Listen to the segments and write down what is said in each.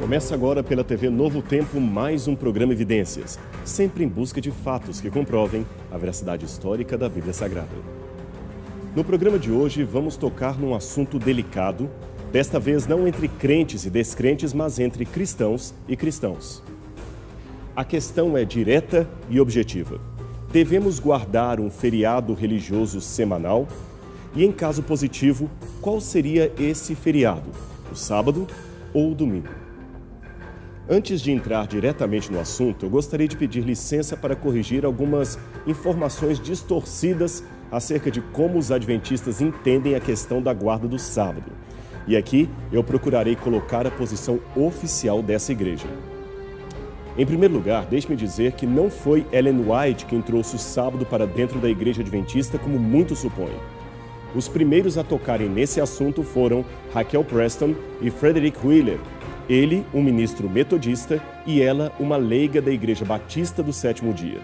Começa agora pela TV Novo Tempo mais um programa Evidências, sempre em busca de fatos que comprovem a veracidade histórica da Bíblia Sagrada. No programa de hoje vamos tocar num assunto delicado, desta vez não entre crentes e descrentes, mas entre cristãos e cristãos. A questão é direta e objetiva. Devemos guardar um feriado religioso semanal? E em caso positivo, qual seria esse feriado? O sábado ou o domingo? Antes de entrar diretamente no assunto, eu gostaria de pedir licença para corrigir algumas informações distorcidas acerca de como os adventistas entendem a questão da guarda do sábado. E aqui eu procurarei colocar a posição oficial dessa igreja. Em primeiro lugar, deixe-me dizer que não foi Ellen White quem trouxe o sábado para dentro da igreja adventista, como muitos supõem. Os primeiros a tocarem nesse assunto foram Raquel Preston e Frederick Wheeler, ele um ministro metodista e ela uma leiga da Igreja Batista do Sétimo Dia.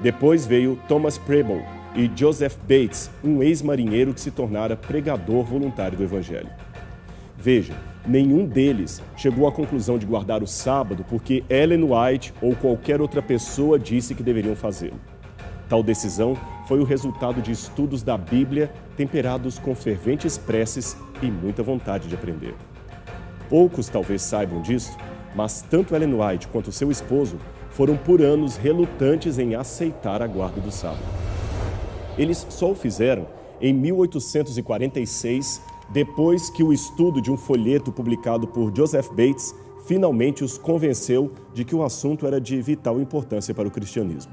Depois veio Thomas Preble e Joseph Bates, um ex-marinheiro que se tornara pregador voluntário do Evangelho. Veja, nenhum deles chegou à conclusão de guardar o sábado porque Ellen White ou qualquer outra pessoa disse que deveriam fazê-lo. Tal decisão foi o resultado de estudos da Bíblia temperados com ferventes preces e muita vontade de aprender. Poucos talvez saibam disso, mas tanto Ellen White quanto seu esposo foram por anos relutantes em aceitar a guarda do sábado. Eles só o fizeram em 1846, depois que o estudo de um folheto publicado por Joseph Bates finalmente os convenceu de que o assunto era de vital importância para o cristianismo.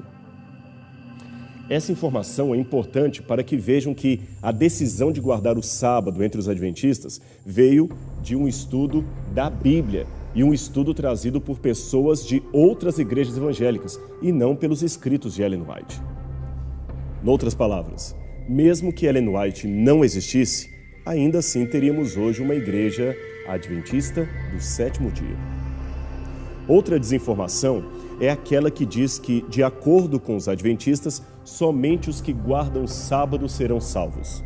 Essa informação é importante para que vejam que a decisão de guardar o sábado entre os adventistas veio de um estudo da Bíblia e um estudo trazido por pessoas de outras igrejas evangélicas e não pelos escritos de Ellen White. Noutras palavras, mesmo que Ellen White não existisse, ainda assim teríamos hoje uma igreja adventista do sétimo dia. Outra desinformação é aquela que diz que, de acordo com os adventistas, somente os que guardam o sábado serão salvos.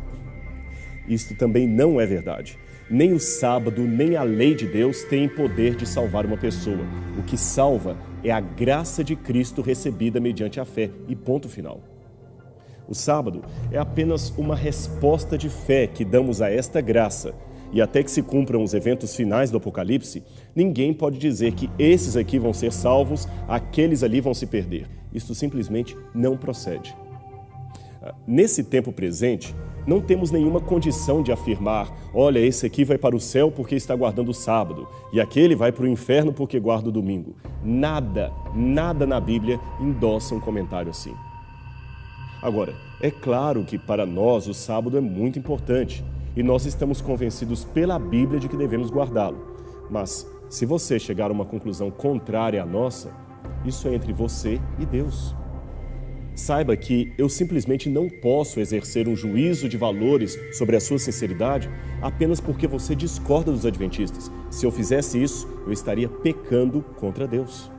Isto também não é verdade. Nem o sábado, nem a lei de Deus têm poder de salvar uma pessoa. O que salva é a graça de Cristo recebida mediante a fé, e ponto final. O sábado é apenas uma resposta de fé que damos a esta graça. E até que se cumpram os eventos finais do Apocalipse, ninguém pode dizer que esses aqui vão ser salvos, aqueles ali vão se perder. Isto simplesmente não procede. Nesse tempo presente, não temos nenhuma condição de afirmar: olha, esse aqui vai para o céu porque está guardando o sábado, e aquele vai para o inferno porque guarda o domingo. Nada na Bíblia endossa um comentário assim. Agora, é claro que para nós o sábado é muito importante, e nós estamos convencidos pela Bíblia de que devemos guardá-lo. Mas, se você chegar a uma conclusão contrária à nossa, isso é entre você e Deus. Saiba que eu simplesmente não posso exercer um juízo de valores sobre a sua sinceridade apenas porque você discorda dos adventistas. Se eu fizesse isso, eu estaria pecando contra Deus.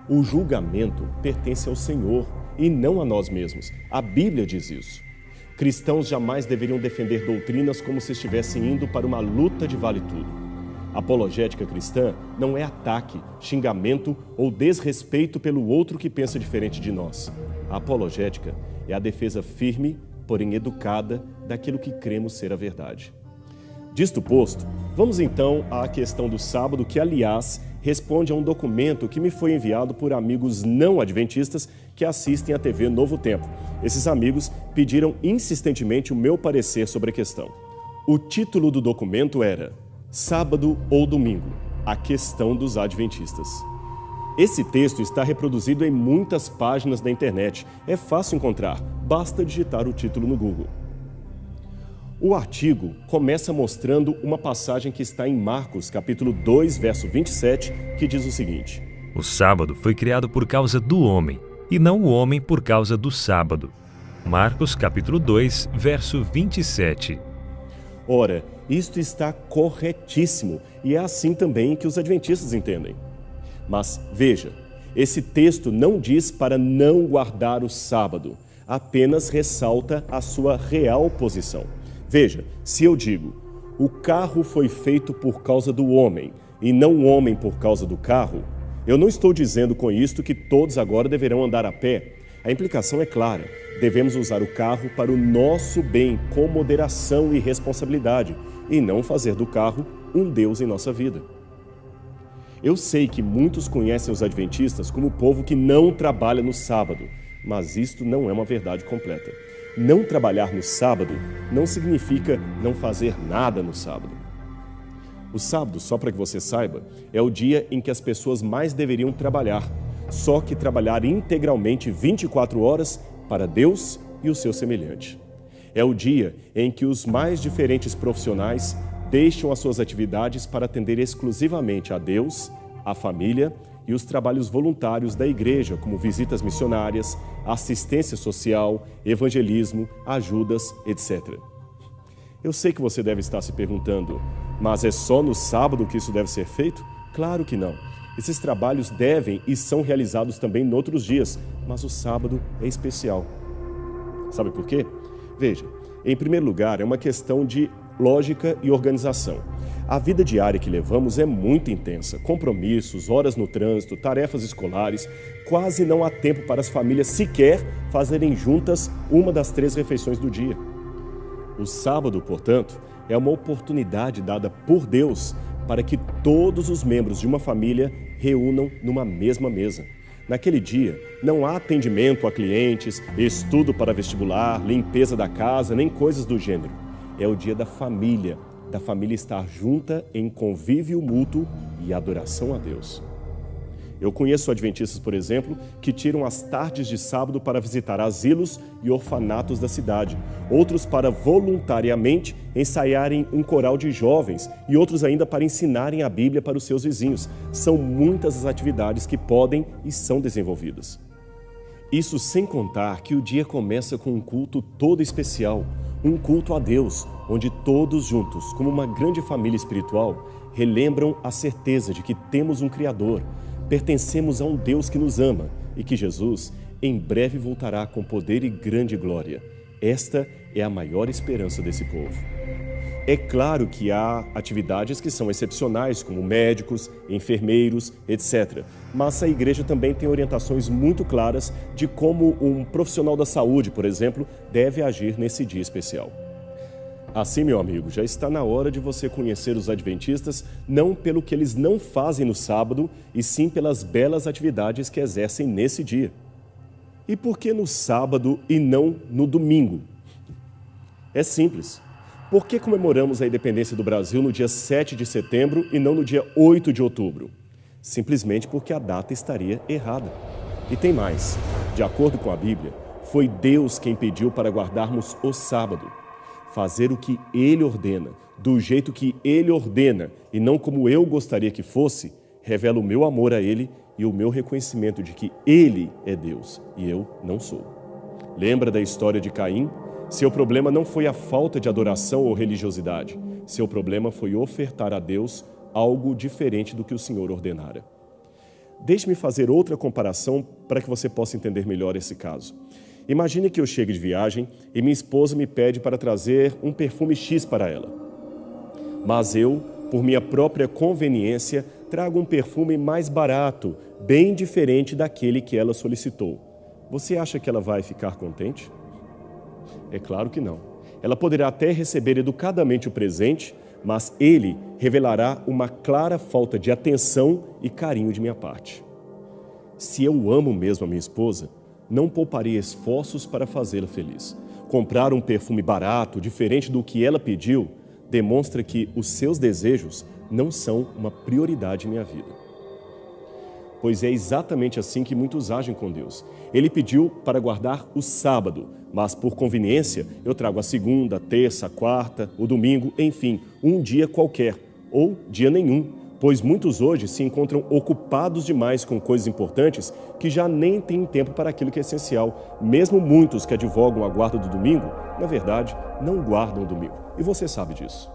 O julgamento pertence ao Senhor e não a nós mesmos. A Bíblia diz isso. Cristãos jamais deveriam defender doutrinas como se estivessem indo para uma luta de vale tudo. Apologética cristã não é ataque, xingamento ou desrespeito pelo outro que pensa diferente de nós. A apologética é a defesa firme, porém educada, daquilo que cremos ser a verdade. Disto posto, vamos então à questão do sábado, que, aliás, responde a um documento que me foi enviado por amigos não adventistas que assistem à TV Novo Tempo. Esses amigos pediram insistentemente o meu parecer sobre a questão. O título do documento era Sábado ou Domingo? A questão dos adventistas. Esse texto está reproduzido em muitas páginas da internet. É fácil encontrar, basta digitar o título no Google. O artigo começa mostrando uma passagem que está em Marcos, capítulo 2, verso 27, que diz o seguinte: O sábado foi criado por causa do homem, e não o homem por causa do sábado. Marcos, capítulo 2, verso 27. Ora, isto está corretíssimo, e é assim também que os adventistas entendem. Mas, veja, esse texto não diz para não guardar o sábado, apenas ressalta a sua real posição. Veja, se eu digo, o carro foi feito por causa do homem e não o homem por causa do carro, eu não estou dizendo com isto que todos agora deverão andar a pé. A implicação é clara. Devemos usar o carro para o nosso bem, com moderação e responsabilidade, e não fazer do carro um Deus em nossa vida. Eu sei que muitos conhecem os adventistas como o povo que não trabalha no sábado, mas isto não é uma verdade completa. Não trabalhar no sábado não significa não fazer nada no sábado. O sábado, só para que você saiba, é o dia em que as pessoas mais deveriam trabalhar, só que trabalhar integralmente 24 horas para Deus e o seu semelhante. É o dia em que os mais diferentes profissionais deixam as suas atividades para atender exclusivamente a Deus, a família e os trabalhos voluntários da igreja, como visitas missionárias, assistência social, evangelismo, ajudas, etc. Eu sei que você deve estar se perguntando, mas é só no sábado que isso deve ser feito? Claro que não. Esses trabalhos devem e são realizados também em outros dias, mas o sábado é especial. Sabe por quê? Veja, em primeiro lugar, é uma questão de lógica e organização. A vida diária que levamos é muito intensa. Compromissos, horas no trânsito, tarefas escolares. Quase não há tempo para as famílias sequer fazerem juntas uma das 3 refeições do dia. O sábado, portanto, é uma oportunidade dada por Deus para que todos os membros de uma família reúnam numa mesma mesa. Naquele dia, não há atendimento a clientes, estudo para vestibular, limpeza da casa, nem coisas do gênero. É o dia da família estar junta em convívio mútuo e adoração a Deus. Eu conheço adventistas, por exemplo, que tiram as tardes de sábado para visitar asilos e orfanatos da cidade, outros para voluntariamente ensaiarem um coral de jovens e outros ainda para ensinarem a Bíblia para os seus vizinhos. São muitas as atividades que podem e são desenvolvidas. Isso sem contar que o dia começa com um culto todo especial, um culto a Deus, onde todos juntos, como uma grande família espiritual, relembram a certeza de que temos um Criador, pertencemos a um Deus que nos ama e que Jesus em breve voltará com poder e grande glória. Esta é a maior esperança desse povo. É claro que há atividades que são excepcionais, como médicos, enfermeiros, etc. Mas a igreja também tem orientações muito claras de como um profissional da saúde, por exemplo, deve agir nesse dia especial. Assim, meu amigo, já está na hora de você conhecer os adventistas não pelo que eles não fazem no sábado, e sim pelas belas atividades que exercem nesse dia. E por que no sábado e não no domingo? É simples. Por que comemoramos a independência do Brasil no dia 7 de setembro e não no dia 8 de outubro? Simplesmente porque a data estaria errada. E tem mais. De acordo com a Bíblia, foi Deus quem pediu para guardarmos o sábado. Fazer o que Ele ordena, do jeito que Ele ordena e não como eu gostaria que fosse, revela o meu amor a Ele e o meu reconhecimento de que Ele é Deus e eu não sou. Lembra da história de Caim? Seu problema não foi a falta de adoração ou religiosidade. Seu problema foi ofertar a Deus algo diferente do que o Senhor ordenara. Deixe-me fazer outra comparação para que você possa entender melhor esse caso. Imagine que eu chegue de viagem e minha esposa me pede para trazer um perfume X para ela. Mas eu, por minha própria conveniência, trago um perfume mais barato, bem diferente daquele que ela solicitou. Você acha que ela vai ficar contente? É claro que não. Ela poderá até receber educadamente o presente, mas ele revelará uma clara falta de atenção e carinho de minha parte. Se eu amo mesmo a minha esposa, não pouparei esforços para fazê-la feliz. Comprar um perfume barato, diferente do que ela pediu, demonstra que os seus desejos não são uma prioridade em minha vida. Pois é exatamente assim que muitos agem com Deus. Ele pediu para guardar o sábado, mas por conveniência eu trago a segunda, terça, quarta, o domingo, enfim, um dia qualquer, ou dia nenhum. Pois muitos hoje se encontram ocupados demais com coisas importantes que já nem têm tempo para aquilo que é essencial. Mesmo muitos que advogam a guarda do domingo, na verdade, não guardam o domingo. E você sabe disso.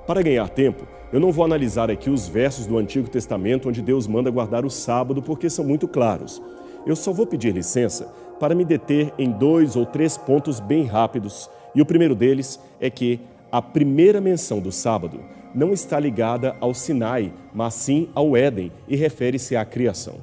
Para ganhar tempo, eu não vou analisar aqui os versos do Antigo Testamento onde Deus manda guardar o sábado, porque são muito claros. Eu só vou pedir licença para me deter em 2 ou 3 pontos bem rápidos. E o primeiro deles é que a primeira menção do sábado não está ligada ao Sinai, mas sim ao Éden e refere-se à criação.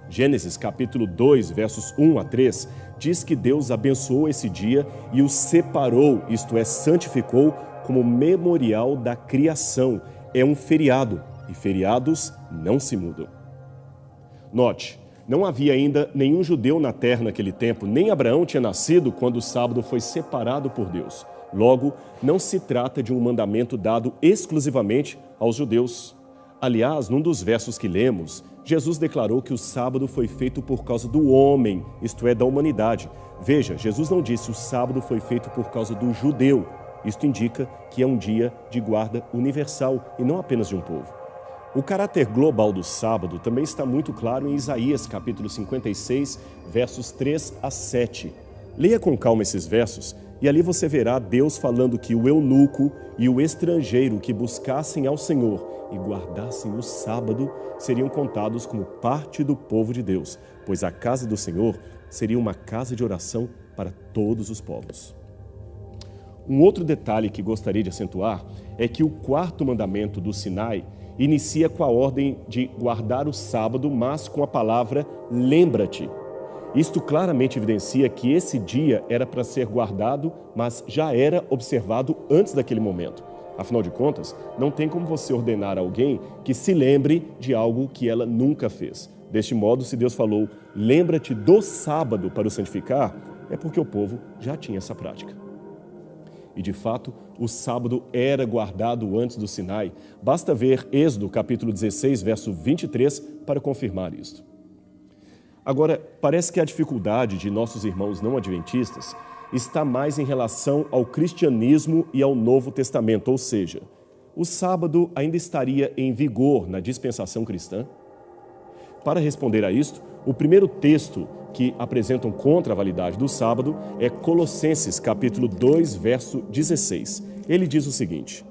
Gênesis capítulo 2, versos 1 a 3, diz que Deus abençoou esse dia e o separou, isto é, santificou, como memorial da criação. É um feriado, e feriados não se mudam. Note, não havia ainda nenhum judeu na terra naquele tempo, nem Abraão tinha nascido quando o sábado foi separado por Deus. Logo, não se trata de um mandamento dado exclusivamente aos judeus. Aliás, num dos versos que lemos, Jesus declarou que o sábado foi feito por causa do homem, isto é, da humanidade. Veja, Jesus não disse o sábado foi feito por causa do judeu. Isto indica que é um dia de guarda universal e não apenas de um povo. O caráter global do sábado também está muito claro em Isaías, capítulo 56, versos 3 a 7. Leia com calma esses versos e ali você verá Deus falando que o eunuco e o estrangeiro que buscassem ao Senhor e guardassem o sábado seriam contados como parte do povo de Deus, pois a casa do Senhor seria uma casa de oração para todos os povos. Um outro detalhe que gostaria de acentuar é que o quarto mandamento do Sinai inicia com a ordem de guardar o sábado, mas com a palavra lembra-te. Isto claramente evidencia que esse dia era para ser guardado, mas já era observado antes daquele momento. Afinal de contas, não tem como você ordenar a alguém que se lembre de algo que ela nunca fez. Deste modo, se Deus falou, lembra-te do sábado para o santificar, é porque o povo já tinha essa prática. E de fato, o sábado era guardado antes do Sinai. Basta ver Êxodo, capítulo 16, verso 23, para confirmar isto. Agora, parece que a dificuldade de nossos irmãos não adventistas está mais em relação ao cristianismo e ao Novo Testamento, ou seja, o sábado ainda estaria em vigor na dispensação cristã? Para responder a isto, o primeiro texto que apresentam contra a validade do sábado é Colossenses, capítulo 2, verso 16. Ele diz o seguinte: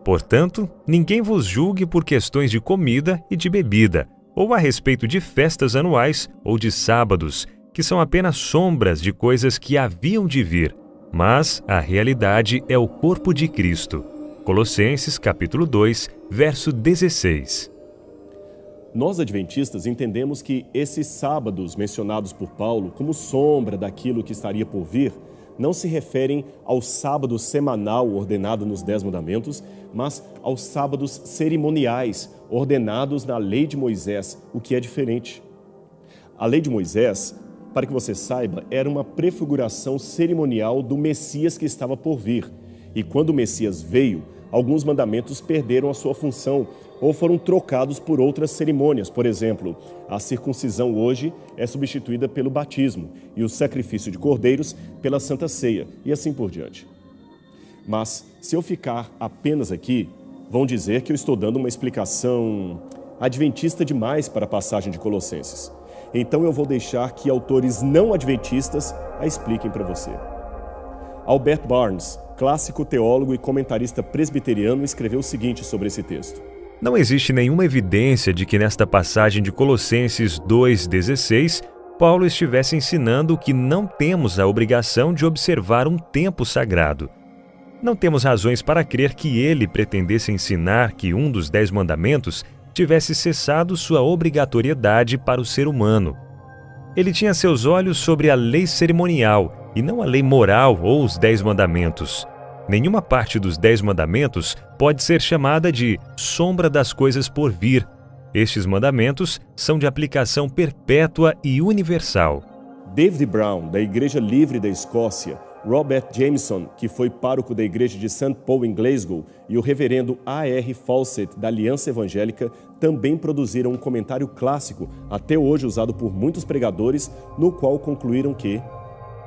Portanto, ninguém vos julgue por questões de comida e de bebida, ou a respeito de festas anuais ou de sábados, que são apenas sombras de coisas que haviam de vir, mas a realidade é o corpo de Cristo. Colossenses, capítulo 2, verso 16. Nós, adventistas, entendemos que esses sábados mencionados por Paulo como sombra daquilo que estaria por vir, não se referem ao sábado semanal ordenado nos 10 mandamentos, mas aos sábados cerimoniais ordenados na lei de Moisés, o que é diferente. A lei de Moisés, para que você saiba, era uma prefiguração cerimonial do Messias que estava por vir. E quando o Messias veio, alguns mandamentos perderam a sua função ou foram trocados por outras cerimônias. Por exemplo, a circuncisão hoje é substituída pelo batismo e o sacrifício de cordeiros pela Santa Ceia e assim por diante. Mas, se eu ficar apenas aqui, vão dizer que eu estou dando uma explicação adventista demais para a passagem de Colossenses. Então eu vou deixar que autores não adventistas a expliquem para você. Albert Barnes, clássico teólogo e comentarista presbiteriano, escreveu o seguinte sobre esse texto: Não existe nenhuma evidência de que nesta passagem de Colossenses 2,16, Paulo estivesse ensinando que não temos a obrigação de observar um tempo sagrado. Não temos razões para crer que ele pretendesse ensinar que um dos 10 mandamentos tivesse cessado sua obrigatoriedade para o ser humano. Ele tinha seus olhos sobre a lei cerimonial e não a lei moral ou os 10 mandamentos. Nenhuma parte dos 10 mandamentos pode ser chamada de sombra das coisas por vir. Estes mandamentos são de aplicação perpétua e universal. David Brown, da Igreja Livre da Escócia, Robert Jameson, que foi pároco da Igreja de St. Paul em Glasgow, e o reverendo A.R. Fawcett, da Aliança Evangélica, também produziram um comentário clássico, até hoje usado por muitos pregadores, no qual concluíram que...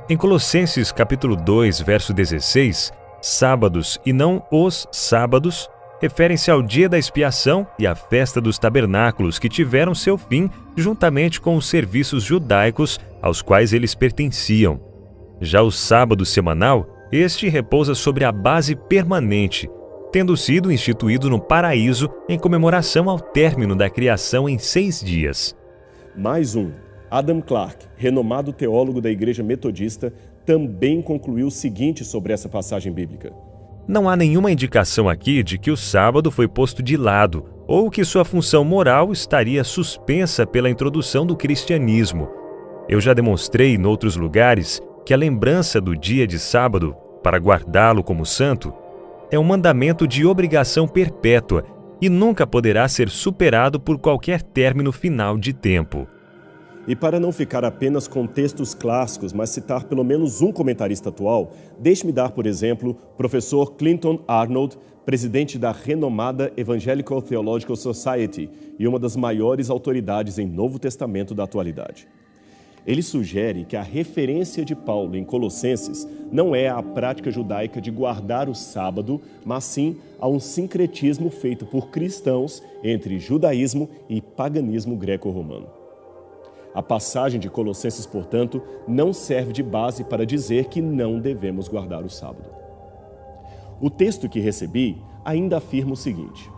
Em Colossenses capítulo 2, verso 16, sábados e não os sábados referem-se ao dia da expiação e à festa dos tabernáculos que tiveram seu fim juntamente com os serviços judaicos aos quais eles pertenciam. Já o sábado semanal, este repousa sobre a base permanente, tendo sido instituído no paraíso em comemoração ao término da criação em 6 dias. Mais um. Adam Clarke, renomado teólogo da Igreja Metodista, também concluiu o seguinte sobre essa passagem bíblica: Não há nenhuma indicação aqui de que o sábado foi posto de lado ou que sua função moral estaria suspensa pela introdução do cristianismo. Eu já demonstrei em outros lugares que a lembrança do dia de sábado, para guardá-lo como santo, é um mandamento de obrigação perpétua e nunca poderá ser superado por qualquer término final de tempo. E para não ficar apenas com textos clássicos, mas citar pelo menos um comentarista atual, deixe-me dar, por exemplo, o professor Clinton Arnold, presidente da renomada Evangelical Theological Society e uma das maiores autoridades em Novo Testamento da atualidade. Ele sugere que a referência de Paulo em Colossenses não é à prática judaica de guardar o sábado, mas sim a um sincretismo feito por cristãos entre judaísmo e paganismo greco-romano. A passagem de Colossenses, portanto, não serve de base para dizer que não devemos guardar o sábado. O texto que recebi ainda afirma o seguinte: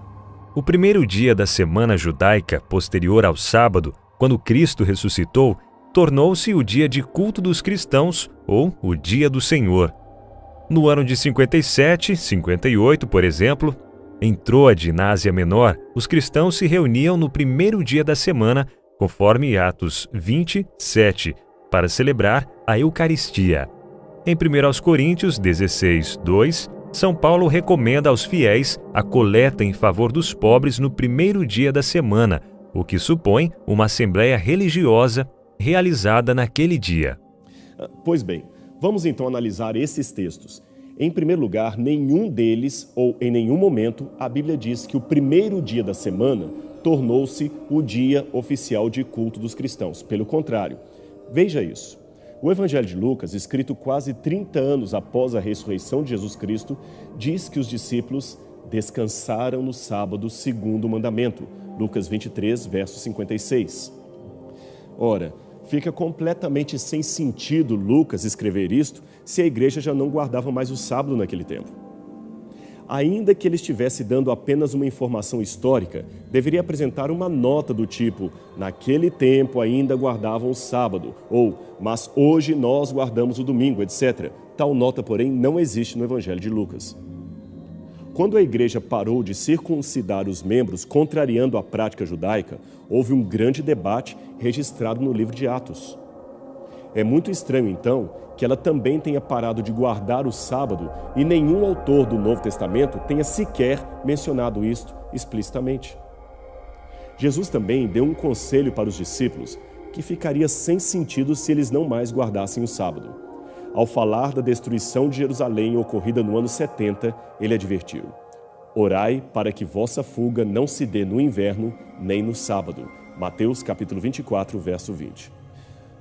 o primeiro dia da semana judaica posterior ao sábado, quando Cristo ressuscitou, tornou-se o dia de culto dos cristãos, ou o dia do Senhor. No ano de 57, 58, por exemplo, em Troade, na Ásia Menor, os cristãos se reuniam no primeiro dia da semana, conforme Atos 27, para celebrar a Eucaristia. Em 1 Coríntios 16, 2, São Paulo recomenda aos fiéis a coleta em favor dos pobres no primeiro dia da semana, o que supõe uma assembleia religiosa realizada naquele dia. Pois bem, vamos então analisar esses textos. Em primeiro lugar, nenhum deles, ou em nenhum momento, a Bíblia diz que o primeiro dia da semana tornou-se o dia oficial de culto dos cristãos. Pelo contrário, veja isso. O Evangelho de Lucas, escrito quase 30 anos após a ressurreição de Jesus Cristo, diz que os discípulos descansaram no sábado segundo o mandamento. Lucas 23, verso 56. Ora, fica completamente sem sentido Lucas escrever isto se a igreja já não guardava mais o sábado naquele tempo. Ainda que ele estivesse dando apenas uma informação histórica, deveria apresentar uma nota do tipo: naquele tempo ainda guardavam o sábado, ou mas hoje nós guardamos o domingo, etc. Tal nota, porém, não existe no Evangelho de Lucas. Quando a igreja parou de circuncidar os membros, contrariando a prática judaica, houve um grande debate registrado no livro de Atos. É muito estranho, então, que ela também tenha parado de guardar o sábado e nenhum autor do Novo Testamento tenha sequer mencionado isto explicitamente. Jesus também deu um conselho para os discípulos que ficaria sem sentido se eles não mais guardassem o sábado. Ao falar da destruição de Jerusalém ocorrida no ano 70, ele advertiu: orai para que vossa fuga não se dê no inverno nem no sábado. Mateus capítulo 24, verso 20.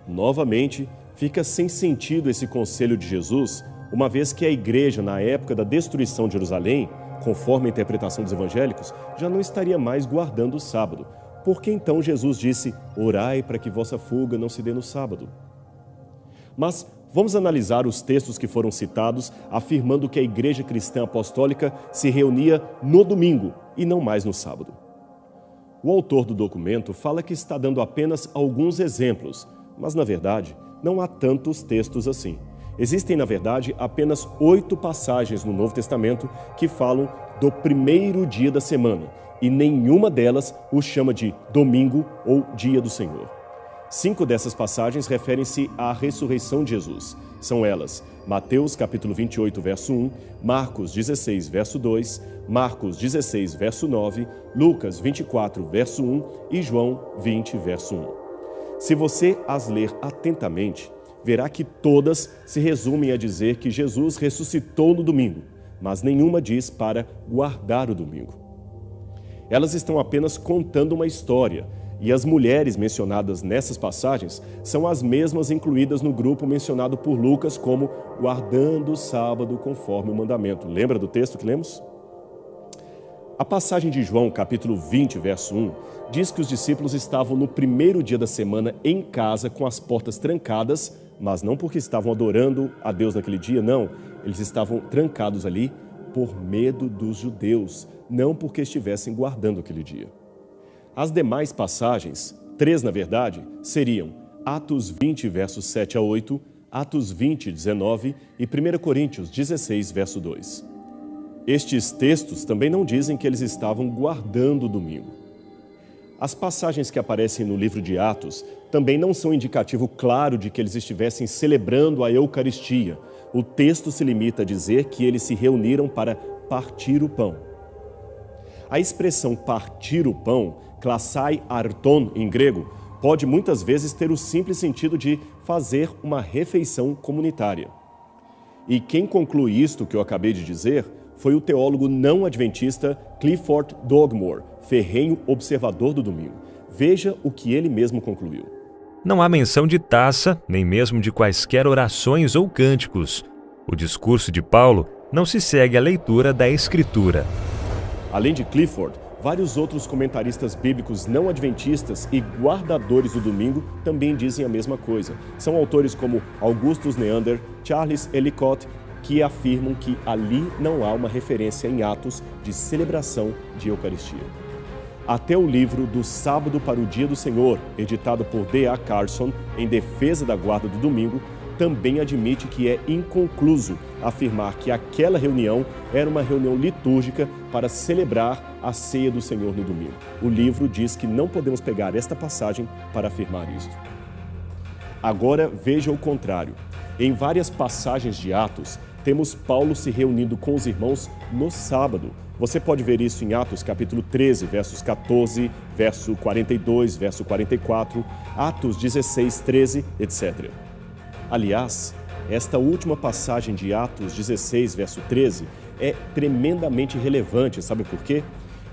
Novamente, fica sem sentido esse conselho de Jesus, uma vez que a igreja, na época da destruição de Jerusalém, conforme a interpretação dos evangélicos, já não estaria mais guardando o sábado. Por que então Jesus disse: orai para que vossa fuga não se dê no sábado? Mas vamos analisar os textos que foram citados, afirmando que a igreja cristã apostólica se reunia no domingo e não mais no sábado. O autor do documento fala que está dando apenas alguns exemplos, mas, na verdade, não há tantos textos assim. Existem, na verdade, apenas 8 passagens no Novo Testamento que falam do primeiro dia da semana, e nenhuma delas o chama de domingo ou dia do Senhor. 5 dessas passagens referem-se à ressurreição de Jesus. São elas: Mateus capítulo 28, verso 1, Marcos 16, verso 2, Marcos 16, verso 9, Lucas 24, verso 1 e João 20, verso 1. Se você as ler atentamente, verá que todas se resumem a dizer que Jesus ressuscitou no domingo, mas nenhuma diz para guardar o domingo. Elas estão apenas contando uma história, e as mulheres mencionadas nessas passagens são as mesmas incluídas no grupo mencionado por Lucas como guardando o sábado conforme o mandamento. Lembra do texto que lemos? A passagem de João, capítulo 20, verso 1, diz que os discípulos estavam no primeiro dia da semana em casa com as portas trancadas, mas não porque estavam adorando a Deus naquele dia, não. Eles estavam trancados ali por medo dos judeus, não porque estivessem guardando aquele dia. As demais passagens, 3 na verdade, seriam Atos 20, versos 7 a 8, Atos 20, 19 e 1 Coríntios 16, verso 2. Estes textos também não dizem que eles estavam guardando o domingo. As passagens que aparecem no livro de Atos também não são indicativo claro de que eles estivessem celebrando a Eucaristia. O texto se limita a dizer que eles se reuniram para partir o pão. A expressão partir o pão, klassai arton em grego, pode muitas vezes ter o simples sentido de fazer uma refeição comunitária. E quem conclui isto que eu acabei de dizer foi o teólogo não adventista Clifford Dogmore, ferrenho observador do domingo. Veja o que ele mesmo concluiu. Não há menção de taça, nem mesmo de quaisquer orações ou cânticos. O discurso de Paulo não se segue à leitura da Escritura. Além de Clifford, vários outros comentaristas bíblicos não adventistas e guardadores do domingo também dizem a mesma coisa. São autores como Augustus Neander, Charles Ellicott, que afirmam que ali não há uma referência em Atos de celebração de Eucaristia. Até o livro Do Sábado para o Dia do Senhor, editado por D.A. Carson, em defesa da guarda do domingo, também admite que é inconcluso afirmar que aquela reunião era uma reunião litúrgica para celebrar a ceia do Senhor no domingo. O livro diz que não podemos pegar esta passagem para afirmar isto. Agora veja o contrário. Em várias passagens de Atos, temos Paulo se reunindo com os irmãos no sábado. Você pode ver isso em Atos capítulo 13, versos 14, verso 42, verso 44, Atos 16, 13, etc. Aliás, esta última passagem de Atos 16, verso 13, é tremendamente relevante, sabe por quê?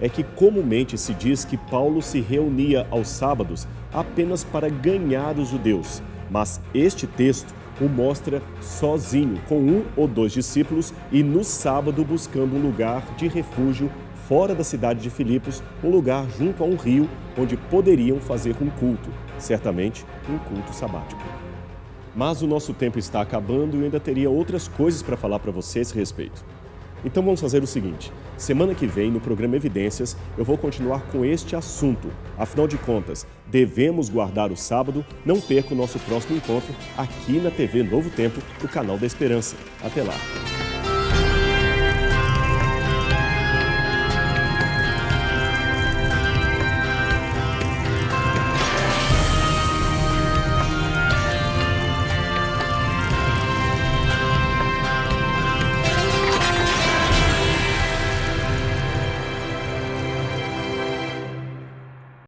É que comumente se diz que Paulo se reunia aos sábados apenas para ganhar os judeus, mas este texto o mostra sozinho, com um ou dois discípulos e no sábado buscando um lugar de refúgio fora da cidade de Filipos, um lugar junto a um rio onde poderiam fazer um culto, certamente um culto sabático. Mas o nosso tempo está acabando e eu ainda teria outras coisas para falar para você a esse respeito. Então vamos fazer o seguinte, semana que vem no programa Evidências eu vou continuar com este assunto. Afinal de contas, devemos guardar o sábado? Não perca o nosso próximo encontro aqui na TV Novo Tempo, do canal da Esperança. Até lá!